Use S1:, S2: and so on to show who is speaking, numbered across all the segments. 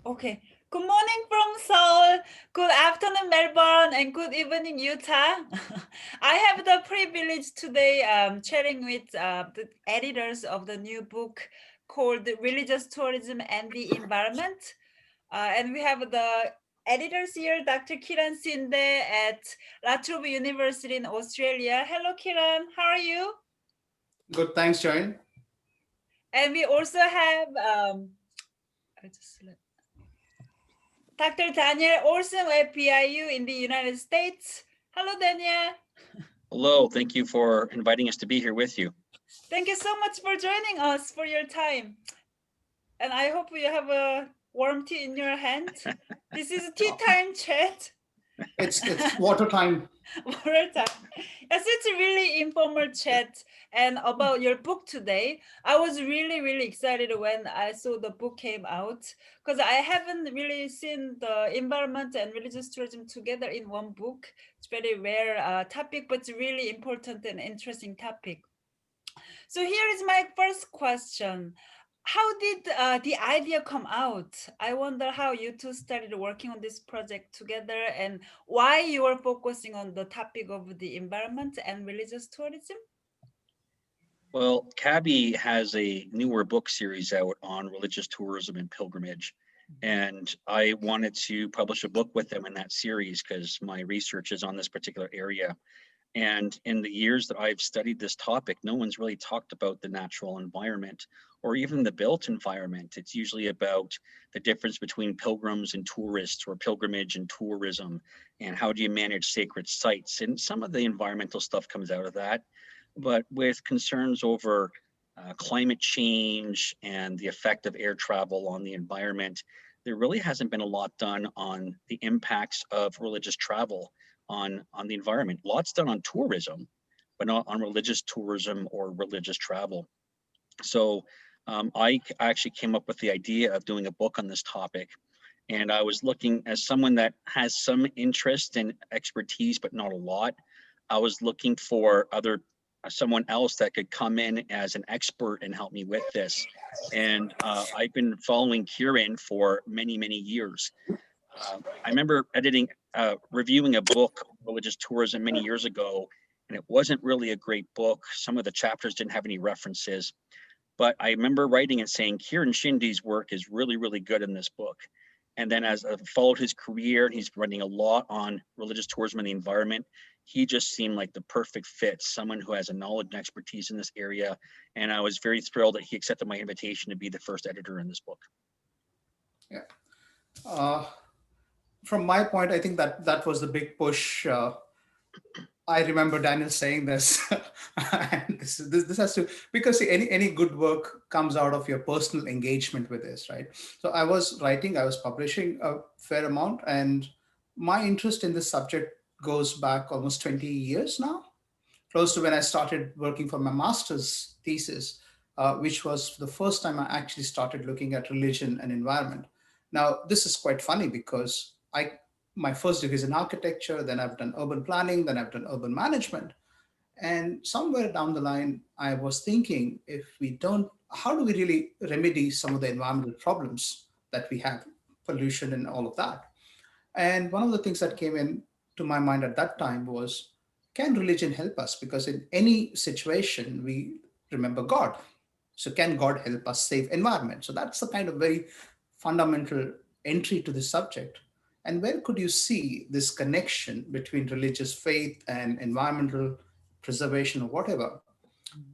S1: Okay. Good morning from Seoul, good afternoon Melbourne, and good evening Utah. I have the privilege today chatting with the editors of the new book called Religious Tourism and the Environment. And we have the editors here, Dr. Kiran Shinde at Trobe University in Australia. Hello Kiran, how are you?
S2: Good, thanks, Jaeyeon.
S1: And we also have Dr. Daniel Olsen at BIU in the United States. Hello, Daniel.
S3: Hello, thank you for inviting us to be here with you.
S1: Thank you so much for joining us for your time. And I hope you have a warm tea in your hand. This is tea time chat.
S2: It's water time.
S1: Water time. Yes, it's a really informal chat. And about your book today, I was really excited when I saw the book came out because I haven't really seen the environment and religious tourism together in one book. It's very rare topic, but it's really important and interesting topic. So here is my first question. How did the idea come out? I wonder how you two started working on this project together and why you are focusing on the topic of the environment and religious tourism.
S3: Well, CABI has a newer book series out on religious tourism and pilgrimage. And I wanted to publish a book with them in that series because my research is on this particular area. And in the years that I've studied this topic, no one's really talked about the natural environment or even the built environment. It's usually about the difference between pilgrims and tourists or pilgrimage and tourism and how do you manage sacred sites. And some of the environmental stuff comes out of that. But with concerns over climate change and the effect of air travel on the environment, there really hasn't been a lot done on the impacts of religious travel on the environment. Lots done on tourism, but not on religious tourism or religious travel. So I actually came up with the idea of doing a book on this topic. And I was looking, as someone that has some interest and expertise, but not a lot, I was looking for someone else that could come in as an expert and help me with this. And I've been following Kiran for many years. I remember reviewing a book, Religious Tourism, many years ago, and it wasn't really a great book. Some of the chapters didn't have any references, but I remember writing and saying, Kiran Shinde's work is really good in this book. And then as I followed his career, he's running a lot on religious tourism and the environment. He just seemed like the perfect fit, someone who has a knowledge and expertise in this area. And I was very thrilled that he accepted my invitation to be the first editor in this book.
S2: Yeah. From my point, I think that was the big push. I remember Daniel saying this, and this has to, because see, any good work comes out of your personal engagement with this, right? So I was writing, I was publishing a fair amount, and my interest in this subject goes back almost 20 years now, close to when I started working for my master's thesis, which was the first time I actually started looking at religion and environment. Now, this is quite funny because my first degree is in architecture, then I've done urban planning, then I've done urban management. And somewhere down the line, I was thinking, how do we really remedy some of the environmental problems that we have, pollution and all of that? And one of the things that came in to my mind at that time was, can religion help us? Because in any situation, we remember God. So can God help us save environment? So that's the kind of very fundamental entry to this subject. And where could you see this connection between religious faith and environmental preservation or whatever?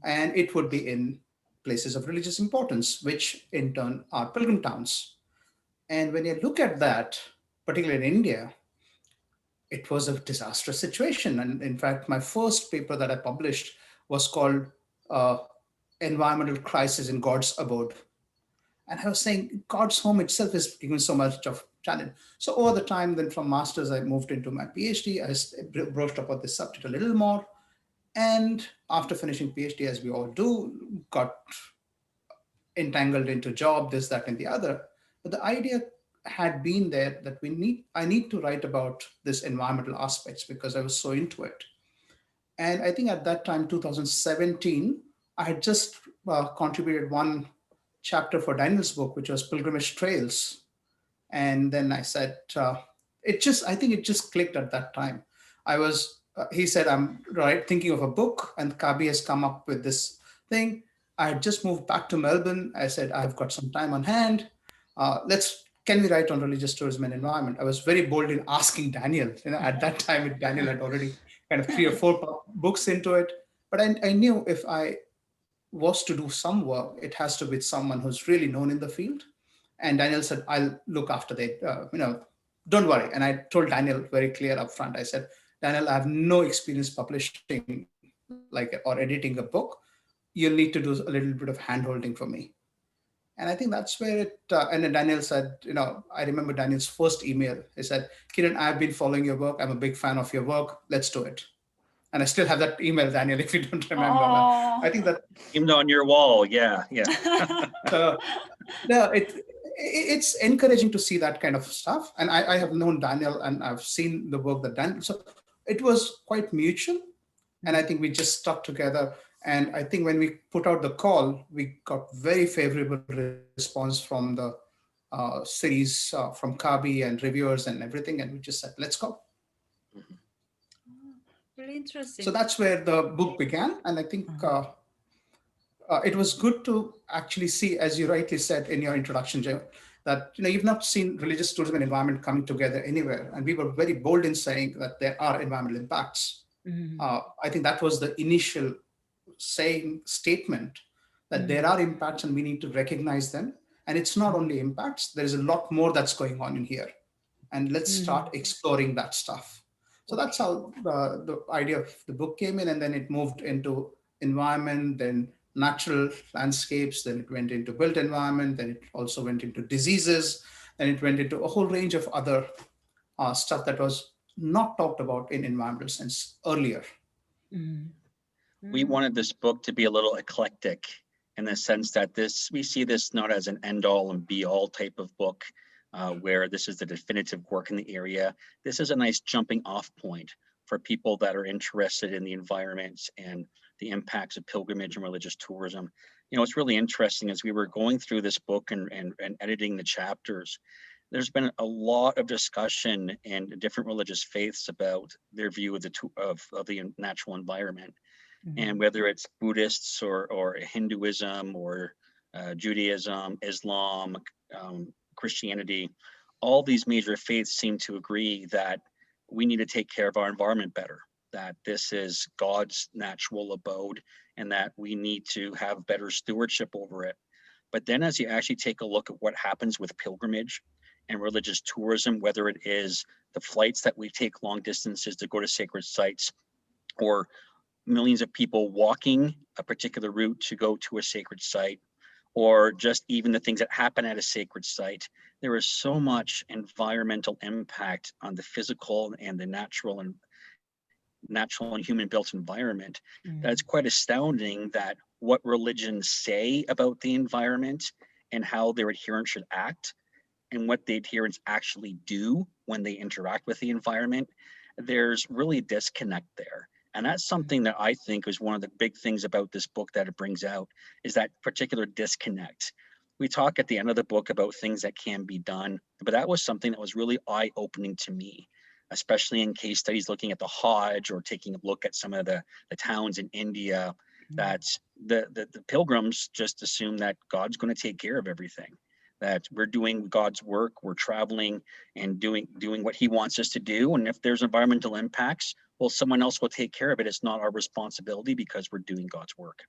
S2: And it would be in places of religious importance, which in turn are pilgrim towns. And when you look at that, particularly in India, it was a disastrous situation. And in fact, my first paper that I published was called uh, Environmental Crisis in God's Abode. And I was saying God's home itself is given so much of challenge. So over the time, then from master's, I moved into my PhD. I brushed up on this subject a little more. And after finishing PhD, as we all do, got entangled into job, this, that, and the other. But the idea had been there that I need to write about this environmental aspects because I was so into it. And I think at that time, 2017, I had just contributed one chapter for Daniel's book, which was Pilgrimage Trails. And then I said, I think it just clicked at that time. He said, I'm thinking of a book, and CABI has come up with this thing. I had just moved back to Melbourne. I said, I've got some time on hand. Can we write on religious tourism and environment? I was very bold in asking Daniel. At that time, Daniel had already kind of 3 or 4 books into it. But I knew if I was to do some work, it has to be with someone who's really known in the field. And Daniel said, I'll look after that. Don't worry. And I told Daniel very clear up front. I said, Daniel, I have no experience publishing or editing a book. You'll need to do a little bit of handholding for me. And I think that's where and then Daniel said, I remember Daniel's first email. He said, Kiran, I've been following your work. I'm a big fan of your work. Let's do it. And I still have that email, Daniel, if you don't remember.
S1: Oh.
S2: I think that
S3: Aimed on your wall. Yeah.
S2: no, it's encouraging to see that kind of stuff. And I have known Daniel, and I've seen the work that Daniel. So it was quite mutual. And I think we just stuck together. And I think when we put out the call, we got very favorable response from the series, from CABI and reviewers and everything. And we just said, let's go.
S1: Really interesting.
S2: So that's where the book began. And I think it was good to actually see, as you rightly said in your introduction, Jaeyeon, that you've not seen religious tourism and environment coming together anywhere. And we were very bold in saying that there are environmental impacts. I think that was the initial statement that there are impacts and we need to recognize them. And it's not only impacts, there is a lot more that's going on in here. And let's start exploring that stuff. So that's how the idea of the book came in, and then it moved into environment, then natural landscapes, then it went into built environment, then it also went into diseases, and it went into a whole range of other stuff that was not talked about in environmental sense earlier.
S3: We wanted this book to be a little eclectic in the sense that we see this not as an end all and be all type of book, where this is the definitive work in the area. This is a nice jumping off point for people that are interested in the environment and the impacts of pilgrimage and religious tourism. It's really interesting as we were going through this book and editing the chapters, there's been a lot of discussion in different religious faiths about their view of the natural environment. And whether it's Buddhists or Hinduism or Judaism, Islam, Christianity, all these major faiths seem to agree that we need to take care of our environment better, that this is God's natural abode and that we need to have better stewardship over it. But then as you actually take a look at what happens with pilgrimage and religious tourism, whether it is the flights that we take long distances to go to sacred sites, or millions of people walking a particular route to go to a sacred site, or just even the things that happen at a sacred site, there is so much environmental impact on the physical and the natural and human built environment that it's quite astounding that what religions say about the environment and how their adherents should act and what the adherents actually do when they interact with the environment, there's really a disconnect there. And that's something that I think is one of the big things about this book that it brings out, is that particular disconnect. We talk at the end of the book about things that can be done, but that was something that was really eye-opening to me, especially in case studies looking at the Hajj or taking a look at some of the towns in India, that the pilgrims just assume that God's going to take care of everything, that we're doing God's work, we're traveling and doing what he wants us to do. And if there's environmental impacts, well, someone else will take care of it. It's not our responsibility because we're doing God's work.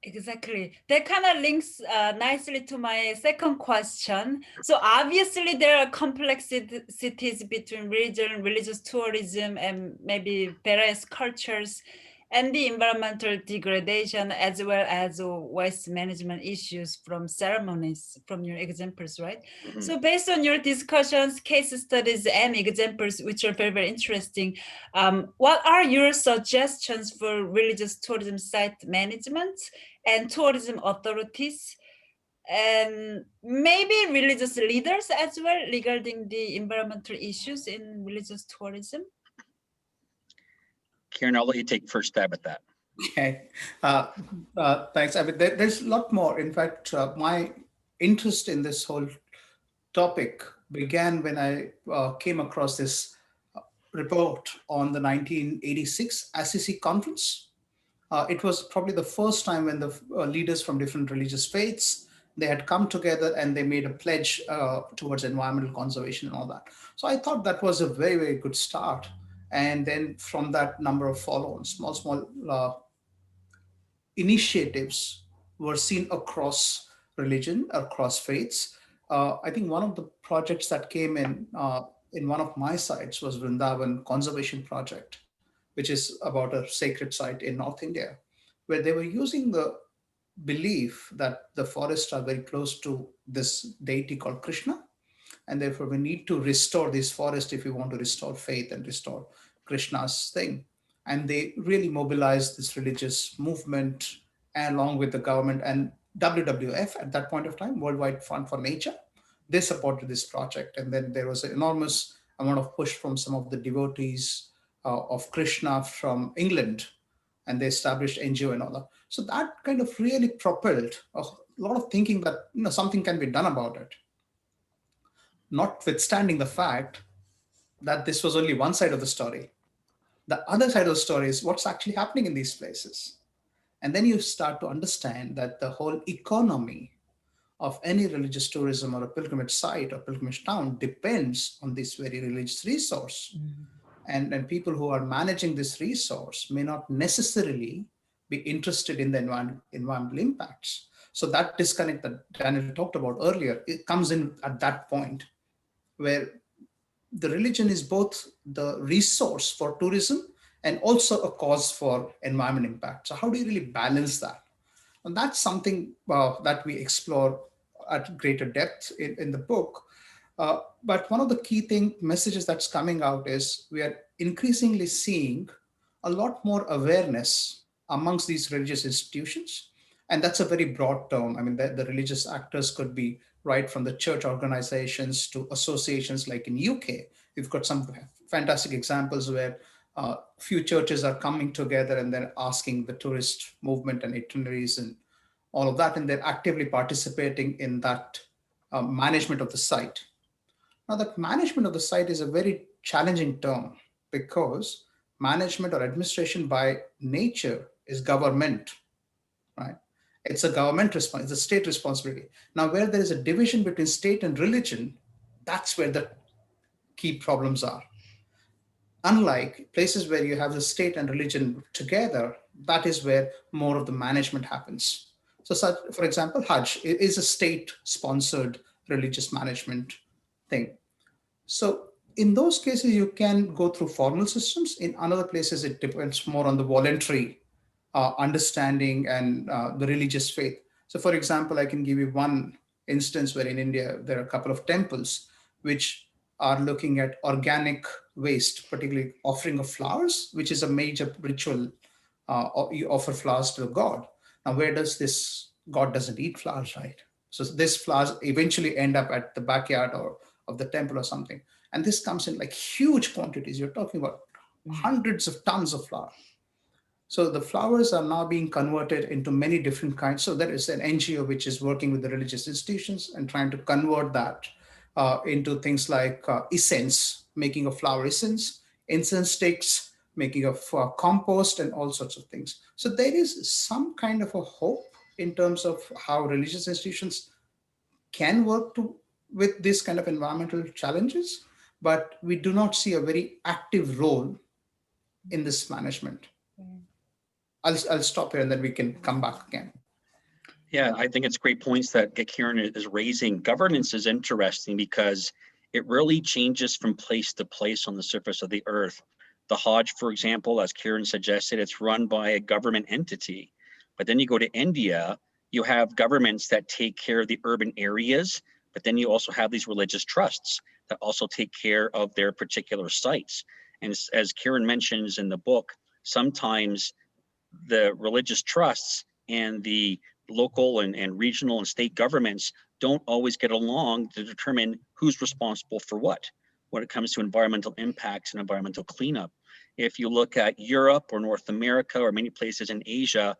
S1: Exactly. That kind of links nicely to my second question. So obviously there are complexities between religion, religious tourism, and maybe various cultures, and the environmental degradation, as well as waste management issues from ceremonies, from your examples, right? So based on your discussions, case studies, and examples, which are very, very interesting, what are your suggestions for religious tourism site management and tourism authorities, and maybe religious leaders as well, regarding the environmental issues in religious tourism?
S3: Kiran, I'll let you take first stab at that.
S2: Okay, thanks. I mean, there's a lot more. In fact, my interest in this whole topic began when I came across this report on the 1986 Assisi Conference. It was probably the first time when the leaders from different religious faiths, they had come together and they made a pledge towards environmental conservation and all that. So I thought that was a very, very good start. And then from that, number of follow-on, small initiatives were seen across religion, across faiths. I think one of the projects that came in one of my sites was Vrindavan Conservation Project, which is about a sacred site in North India, where they were using the belief that the forests are very close to this deity called Krishna, and therefore we need to restore this forest if we want to restore faith and restore Krishna's thing. And they really mobilized this religious movement along with the government and WWF at that point of time, Worldwide Fund for Nature. They supported this project, and then there was an enormous amount of push from some of the devotees of Krishna from England, and they established NGO and all that. So that kind of really propelled a lot of thinking that something can be done about it, notwithstanding the fact that this was only one side of the story. The other side of the story is what's actually happening in these places. And then you start to understand that the whole economy of any religious tourism or a pilgrimage site or pilgrimage town depends on this very religious resource. And people who are managing this resource may not necessarily be interested in the environmental impacts. So that disconnect that Daniel talked about earlier, it comes in at that point where the religion is both the resource for tourism and also a cause for environment impact. So how do you really balance that? And that's something that we explore at greater depth in the book. But one of the key messages that's coming out is we are increasingly seeing a lot more awareness amongst these religious institutions. And that's a very broad term. I mean, the religious actors could be right from the church organizations to associations like in UK. We've got some fantastic examples where few churches are coming together and they're asking the tourist movement and itineraries and all of that, and they're actively participating in that management of the site. Now, that management of the site is a very challenging term because management or administration by nature is government, right? It's a government response, it's a state responsibility. Now, where there is a division between state and religion, that's where the key problems are. Unlike places where you have the state and religion together, that is where more of the management happens. So, for example, Hajj is a state-sponsored religious management thing. So in those cases, you can go through formal systems. In other places, it depends more on the voluntary understanding and the religious faith. So for example, I can give you one instance where in India, there are a couple of temples which are looking at organic waste, particularly offering of flowers, which is a major ritual. You offer flowers to a god. Now, where does this god doesn't eat flowers, right? So these flowers eventually end up at the backyard or of the temple or something. And this comes in like huge quantities. You're talking about hundreds of tons of flour. So the flowers are now being converted into many different kinds. So there is an NGO which is working with the religious institutions and trying to convert that into things like essence, making of flower essence, incense sticks, making of compost, and all sorts of things. So there is some kind of a hope in terms of how religious institutions can work with this kind of environmental challenges, but we do not see a very active role in this management. I'll stop here and then we can come back again.
S3: Yeah, I think it's great points that Kiran is raising. Governance is interesting because it really changes from place to place on the surface of the earth. The Hajj, for example, as Kiran suggested, it's run by a government entity. But then you go to India, you have governments that take care of the urban areas, but then you also have these religious trusts that also take care of their particular sites. And as Kiran mentions in the book, sometimes the religious trusts and the local and regional and state governments don't always get along to determine who's responsible for what when it comes to environmental impacts and environmental cleanup. If you look at Europe or North America or many places in Asia,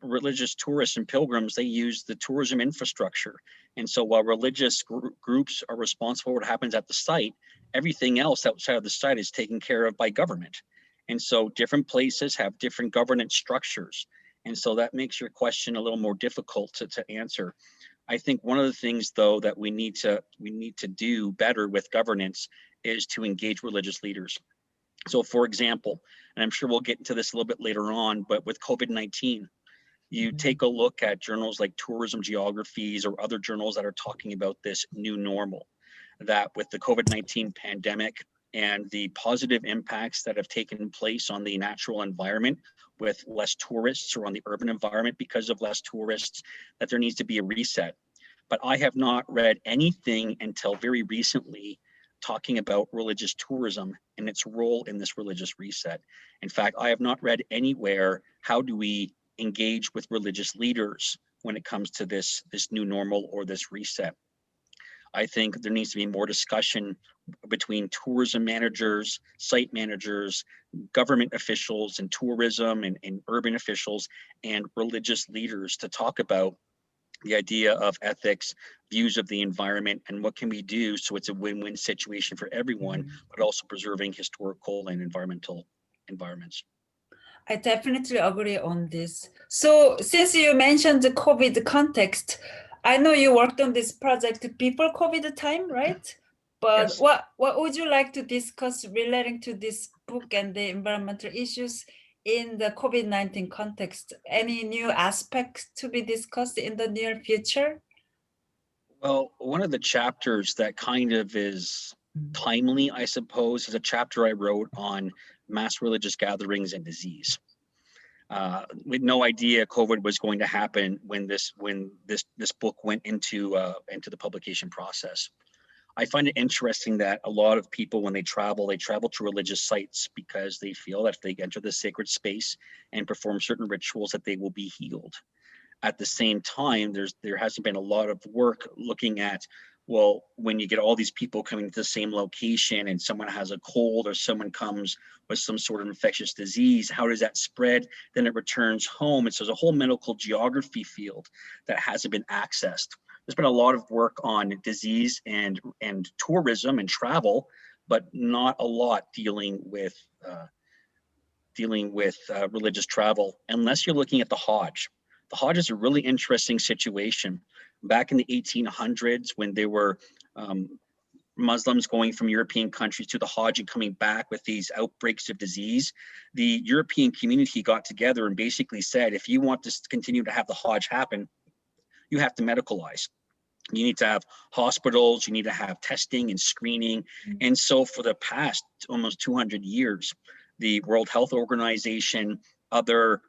S3: religious tourists and pilgrims, they use the tourism infrastructure And so while religious groups are responsible for what happens at the site, everything else outside of the site is taken care of by government. And so different places have different governance structures. And so that makes your question a little more difficult to answer. I think one of the things, though, that we need to do better with governance is to engage religious leaders. So, for example, and I'm sure we'll get into this a little bit later on, but with COVID-19, you take a look at journals like Tourism Geographies or other journals that are talking about this new normal, that with the COVID-19 pandemic and the positive impacts that have taken place on the natural environment with less tourists, or on the urban environment because of less tourists, that there needs to be a reset. But I have not read anything until very recently talking about religious tourism and its role in this religious reset. In fact, I have not read anywhere, how do we engage with religious leaders when it comes to this new normal or this reset. I think there needs to be more discussion between tourism managers, site managers, government officials and tourism and urban officials and religious leaders to talk about the idea of ethics, views of the environment, and what can we do so it's a win-win situation for everyone, but also preserving historical and environmental environments.
S1: I definitely agree on this. So since you mentioned the COVID context, I know you worked on this project before COVID time, right? But
S3: Yes.
S1: what would you like to discuss relating to this book and the environmental issues in the COVID-19 context? Any new aspects to be discussed in the near future?
S3: Well, one of the chapters that kind of is timely, I suppose, is a chapter I wrote on mass religious gatherings and disease. With no idea COVID was going to happen when this book went into the publication process. I find it interesting that a lot of people, when they travel to religious sites because they feel that if they enter the sacred space and perform certain rituals that they will be healed. At the same time, there hasn't been a lot of work looking at, well, when you get all these people coming to the same location and someone has a cold or someone comes with some sort of infectious disease, how does that spread? Then it returns home. And so there's a whole medical geography field that hasn't been accessed. There's been a lot of work on disease and tourism and travel, but not a lot dealing with religious travel, unless you're looking at the Hajj. The Hajj is a really interesting situation. Back in the 1800s, when there were Muslims going from European countries to the Hajj and coming back with these outbreaks of disease, the European community got together and basically said, if you want to continue to have the Hajj happen, you have to medicalize. You need to have hospitals, you need to have testing and screening. And so for the past almost 200 years, the World Health Organization, other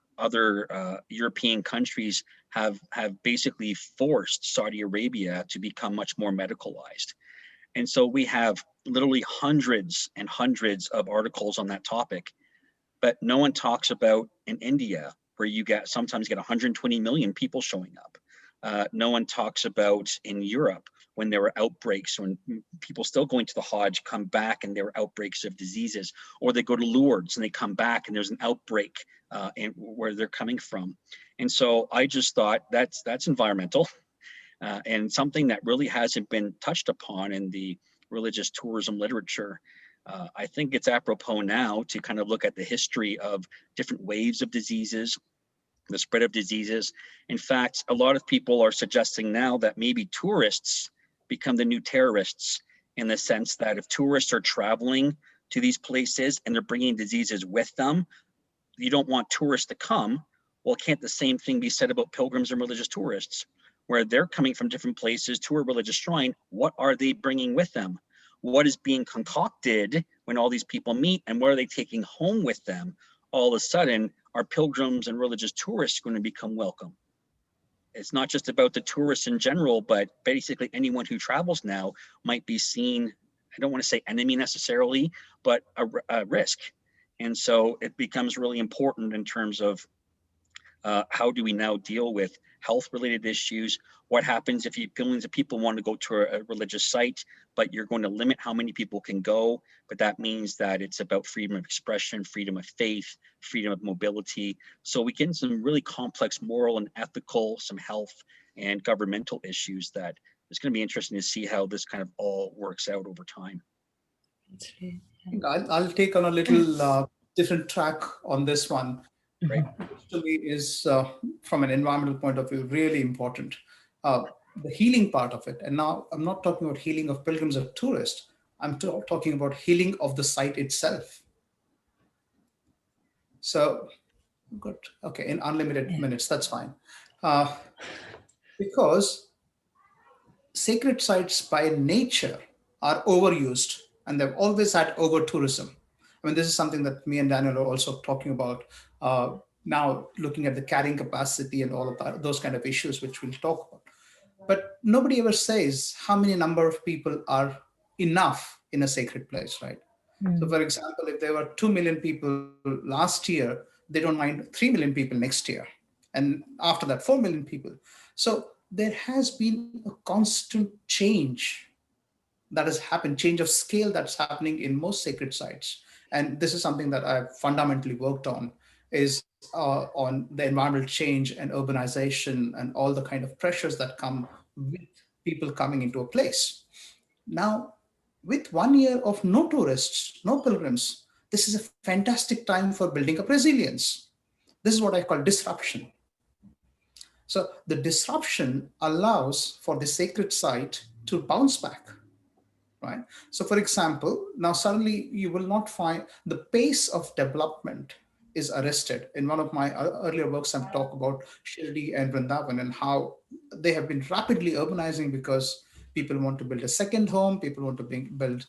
S3: European countries have basically forced Saudi Arabia to become much more medicalized. And so we have literally hundreds and hundreds of articles on that topic, but no one talks about in India, where you sometimes get 120 million people showing up. No one talks about in Europe when there were outbreaks, when people still going to the Hajj come back and there were outbreaks of diseases, or they go to Lourdes and they come back and there's an outbreak where they're coming from. And so I just thought that's environmental and something that really hasn't been touched upon in the religious tourism literature. I think it's apropos now to kind of look at the history of different waves of diseases, the spread of diseases. In fact, a lot of people are suggesting now that maybe tourists become the new terrorists, in the sense that if tourists are traveling to these places and they're bringing diseases with them, you don't want tourists to come. Well, can't the same thing be said about pilgrims and religious tourists, where they're coming from different places to a religious shrine? What are they bringing with them? What is being concocted when all these people meet, and what are they taking home with them? All of a sudden, are pilgrims and religious tourists going to become welcome? It's not just about the tourists in general, but basically anyone who travels now might be seen, I don't want to say enemy necessarily, but a risk. And so it becomes really important in terms of how do we now deal with health-related issues? What happens if billions of people want to go to a religious site, but you're going to limit how many people can go? But that means that it's about freedom of expression, freedom of faith, freedom of mobility. So we get into some really complex moral and ethical, some health and governmental issues that it's going to be interesting to see how this kind of all works out over time.
S1: Actually,
S2: I'll take on a little different track on this one,
S3: Right.
S2: which to me is, from an environmental point of view, really important. Uh, the healing part of it. And now I'm not talking about healing of pilgrims or tourists. I'm talking about healing of the site itself. So, good. Okay, in unlimited
S1: yeah.
S2: minutes, that's fine. Uh, because sacred sites by nature are overused and they've always had over tourism. I mean, this is something that me and Daniel are also talking about now, looking at the carrying capacity and all of that, those kind of issues, which we'll talk about. But nobody ever says how many number of people are enough in a sacred place, right? So,
S1: Mm.
S2: for example, if there were 2 million people last year, they don't mind 3 million people next year. And after that, 4 million people. So, there has been a constant change that has happened, change of scale that's happening in most sacred sites. And this is something that I've fundamentally worked on, is on the environmental change and urbanization and all the kind of pressures that come with people coming into a place. Now, with 1 year of no tourists, no pilgrims, this is a fantastic time for building up resilience. This is what I call disruption. So the disruption allows for the sacred site to bounce back, right? So for example, now suddenly you will not find the pace of development is arrested. In one of my earlier works, I've talked about Shinde and Vrindavan and how they have been rapidly urbanizing because people want to build a second home, people want to build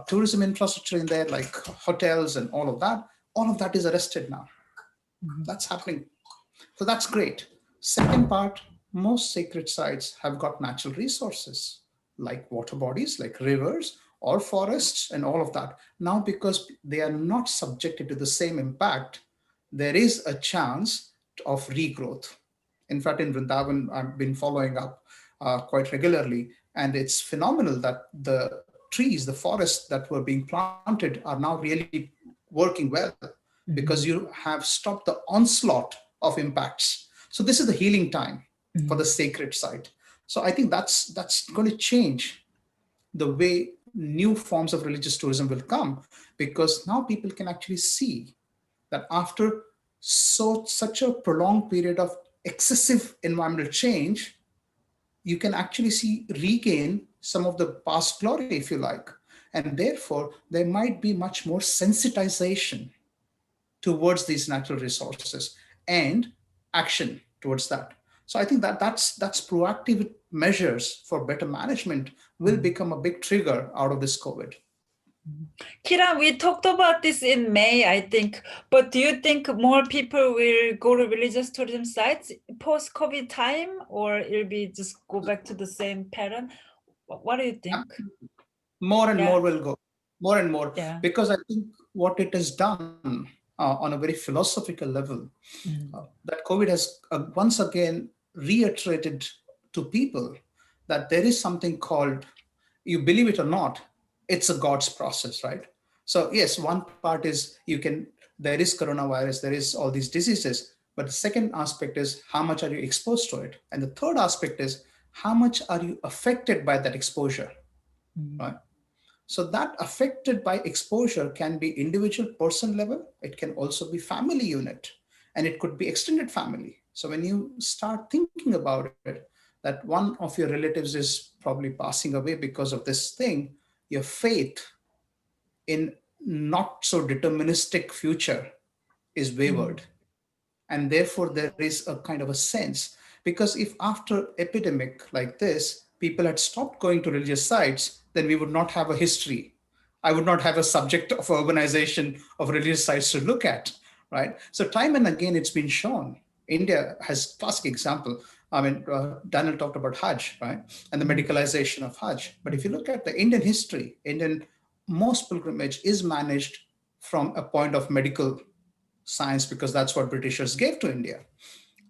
S2: tourism infrastructure in there, like hotels and all of that. All of that is arrested now.
S1: Mhm.
S2: That's happening. So that's great. Second part, most sacred sites have got natural resources like water bodies, like rivers or forests and all of that. Now, because they are not subjected to the same impact, there is a chance of regrowth. In fact, in Vrindavan, I've been following up quite regularly, and it's phenomenal that the trees, the forests that were being planted are now really working well because
S1: Mhm.
S2: you have stopped the onslaught of impacts. So this is the healing time for the
S1: Mhm.
S2: sacred site. So I think that's going to change the way new forms of religious tourism will come, because now people can actually see that after such a prolonged period of excessive environmental change, you can actually see regain some of the past glory, if you like. And therefore, there might be much more sensitization towards these natural resources and action towards that. So I think that that's proactive measures for better management will
S1: Mhm.
S2: become a big trigger out of this COVID.
S1: Kiran, we talked about this in May, I think, but do you think more people will go to religious tourism sites post-COVID time, or it'll be just go back to the same pattern? What do you think?
S2: More and
S1: Yeah,
S2: more will go, more and more,
S1: yeah.
S2: because I think what it has done on a very philosophical level,
S1: Mm.
S2: that COVID has once again reiterated to people that there is something called, you believe it or not, it's a God's process, right? So yes, one part is there is coronavirus, there is all these diseases, but the second aspect is how much are you exposed to it, and the third aspect is how much are you affected by that exposure,
S1: Mm.
S2: right? So that affected by exposure can be individual person level, it can also be family unit, and it could be extended family. So when you start thinking about it, that one of your relatives is probably passing away because of this thing, your faith in not so deterministic future is
S1: Mm.
S2: wavered, and therefore there is a kind of a sense, because if after epidemic like this people had stopped going to religious sites, then we would not have a history. I would not have a subject of urbanization of religious sites to look at, right? So time and again it's been shown. India has classic example. I mean, Daniel talked about Hajj, right, and the
S1: Mm.
S2: medicalization of Hajj. But if you
S1: Mm.
S2: look at the Indian history, Indian most pilgrimage is managed from a point of medical science, because that's what Britishers gave to India.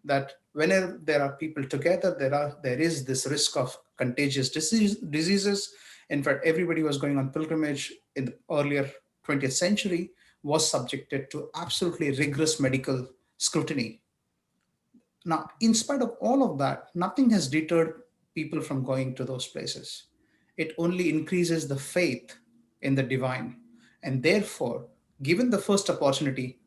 S2: That whenever there are people together, there is this risk of contagious diseases. In fact, everybody was going on pilgrimage in the earlier 20th century was subjected to absolutely rigorous medical scrutiny. Now, in spite of all of that, nothing has deterred people from going to those places. It only increases the faith in the divine. And therefore, given the first opportunity,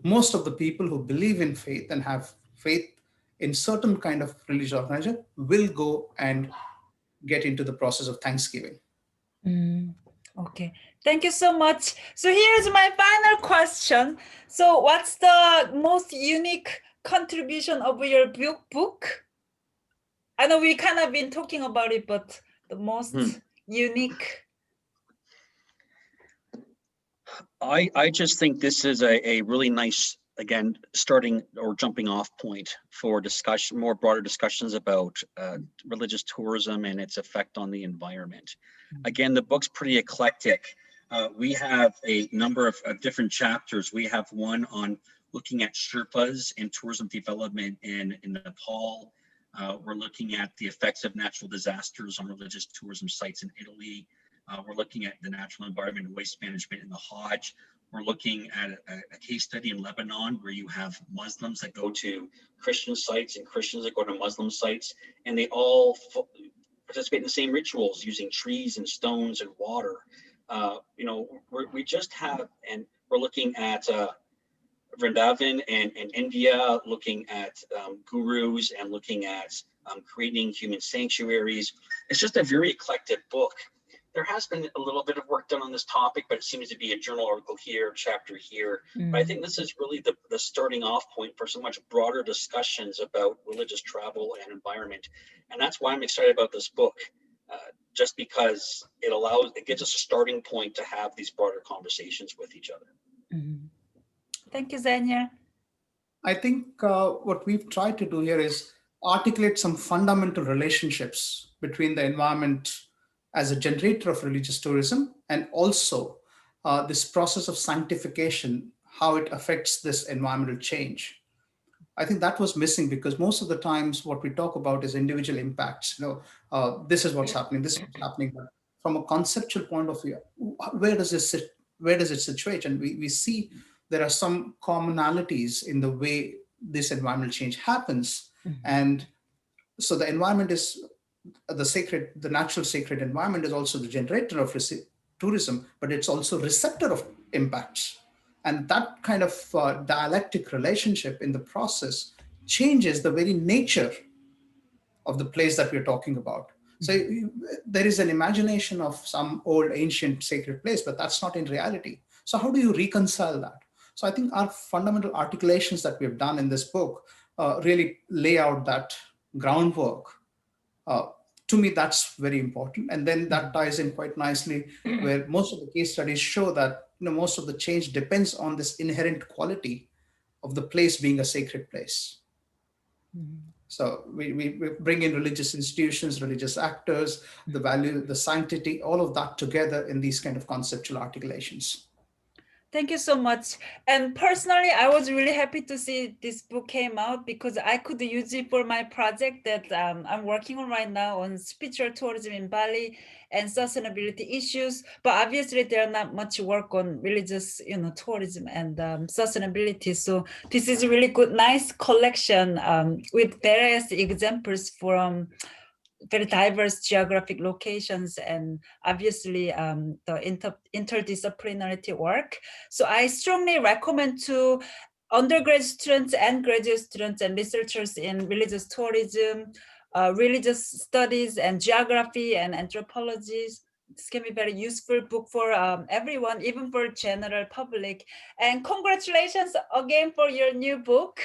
S2: most of the people who believe in faith and have faith in certain kind of religious organization will go and get into the process of thanksgiving.
S1: Okay, thank you so much. So here's my final question. So what's the most unique contribution of your book? I know we kind of been talking about it, but the most unique.
S3: I just think this is a really nice, again, starting or jumping off point for discussion, more broader discussions about religious tourism and its effect on the environment. Again, the book's pretty eclectic. We have a number of different chapters. We have one on looking at Sherpas and tourism development in Nepal. We're looking at the effects of natural disasters on religious tourism sites in Italy. We're looking at the natural environment and waste management in the Hajj. We're looking at a case study in Lebanon where you have Muslims that go to Christian sites and Christians that go to Muslim sites, and they all participate in the same rituals using trees and stones and water. We just have, and we're looking at Vrindavan and India, looking at gurus and looking at creating human sanctuaries. It's just a very eclectic book. There has been a little bit of work done on this topic, but it seems to be a journal article here, chapter here. But I think this is really the starting off point for so much broader discussions about religious travel and environment. And that's why I'm excited about this book, just because it gives us a starting point to have these broader conversations with each other.
S1: Thank you, Jaeyeon.
S2: I think what we've tried to do here is articulate some fundamental relationships between the environment as a generator of religious tourism and also this process of sanctification, how it affects this environmental change. I think that was missing because most of the times what we talk about is individual impacts. This is what's happening, this is what's happening. But from a conceptual point of view, where does it situate? And we see there are some commonalities in the way this environmental change happens. And so the environment is the natural sacred environment is also the generator of tourism, but it's also receptor of impacts. And that kind of dialectic relationship in the process changes the very nature of the place that we're talking about. So there is an imagination of some old ancient sacred place, but that's not in reality. So how do you reconcile that? So I think our fundamental articulations that we've done in this book really lay out that groundwork. To me, that's very important. And then that ties in quite nicely where most of the case studies show that most of the change depends on this inherent quality of the place being a sacred place. So we bring in religious institutions, religious actors, the value, the sanctity, all of that together in these kind of conceptual articulations.
S1: Thank you so much. And personally, I was really happy to see this book came out because I could use it for my project that I'm working on right now on spiritual tourism in Bali and sustainability issues. But obviously, there's not much work on religious, tourism and sustainability. So this is a really good, nice collection with various examples from very diverse geographic locations and obviously the interdisciplinarity work. So I strongly recommend to undergraduate students and graduate students and researchers in religious tourism, religious studies and geography and anthropology. This can be very useful book for everyone, even for general public. And congratulations again for your new book.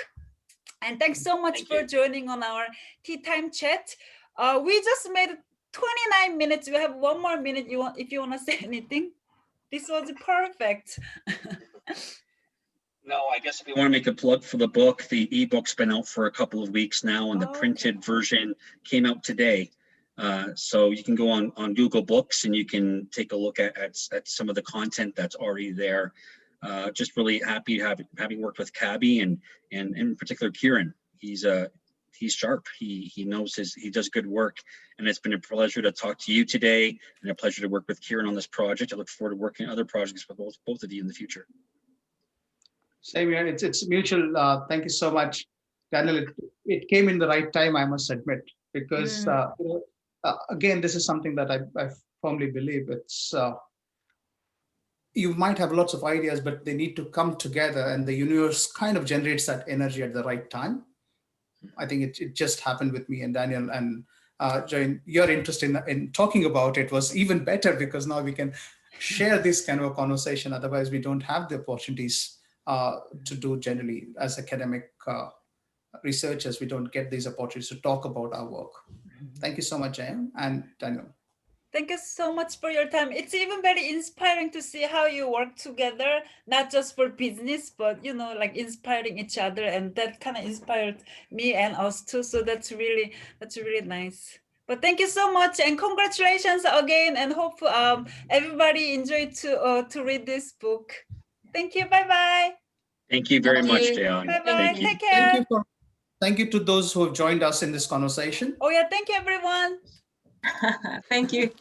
S1: And thanks so much for joining on our Tea Time Chat. We just made 29 minutes. We have one more minute if you want to say anything. This was perfect.
S3: No, I guess if you want to make a plug for the book, the ebook's been out for a couple of weeks now, and the printed version came out today. So you can go on Google Books and you can take a look at some of the content that's already there. Just really happy having worked with CABI and in particular Kiran. He's sharp. He knows he does good work, and it's been a pleasure to talk to you today and a pleasure to work with Kiran on this project. I look forward to working on other projects with both of you in the future.
S2: Same here. It's mutual. Thank you so much, Daniel. It came in the right time, I must admit, because
S1: Mm.
S2: again, this is something that I firmly believe. It's you might have lots of ideas, but they need to come together, and the universe kind of generates that energy at the right time. I think it just happened with me and Daniel. And Jaeyeon, your interest in talking about it was even better, because now we can share this kind of a conversation. Otherwise, we don't have the opportunities to do generally as academic researchers. We don't get these opportunities to talk about our work. Thank you so much, Jaeyeon and Daniel.
S1: Thank you so much for your time. It's even very inspiring to see how you work together, not just for business, but like inspiring each other, and that kind of inspired me and us too. So that's really nice. But thank you so much, and congratulations again, and hope everybody enjoyed to read this book. Thank you. Bye bye.
S3: Thank you very
S4: Thank
S3: much,
S4: you.
S3: Jaeyeon.
S1: Bye bye.
S3: Thank you.
S1: Take care.
S2: Thank you to those who have joined us in this conversation.
S1: Oh yeah, thank you everyone.
S4: Thank you.